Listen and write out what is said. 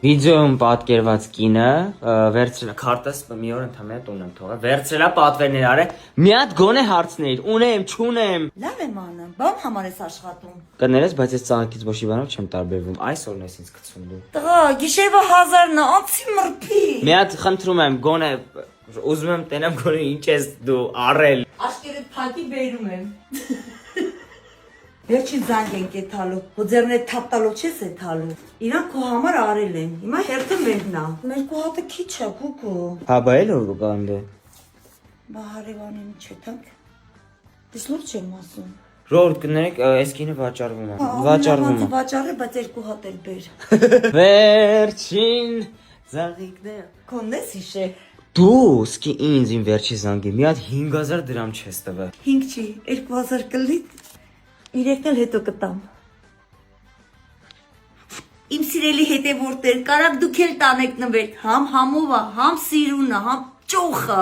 Վիդեոյում պատկերված կինը վերցրել է քարտս մի օր ընդհանրապես տուն եմ թողել վերցրել է պատվերներ արել մի հատ գոնե հարցներ ունեմ չունեմ Լավ եմ անում բամ համար ես աշխատում կներես բայց ես ծաղիկից ոչ մի բանով չեմ տարբերվում այսօրն ես ինձ գցում դու Տղա գիշերվա 1000-ն անցի մրփի Մի հատ խնդրում եմ գոնե ուզում եմ տենամ գոնե ինչ ես դու առել Աշկերտ փակի բերում եմ Վերջին զանգ են կեթալու, ու ձերն թափ տալով չես է թալու։ Իրանք քո համար արել են։ Հիմա հերթը մենքնա։ Մեր քո հատը քիչ է, քուքո։ Հա բա էլ որ գանդե։ Բա հարևանին չեթանք։ Դες լուրջ եմ ասում։ Ռորդ կներեք, այս կինը վաճառվում է։ Վաճառվում է։ Վաճառը, բայց երկու հատ էլ բեր։ Վերջին ծաղիկներ։ Քոնն էս իշե։ Դու սկի ինձ իմ վերջի զանգի մի հատ 5000 դրամ չես տվել։ 5 չի, 2000 կլիտ։ Իրեկն էլ հետո կտամ։ Իմ սիրելի հետևորդներ, կարաք դուք էլ տանեք նվեր, համ համովա, համ սիրունը, համ ճոխը։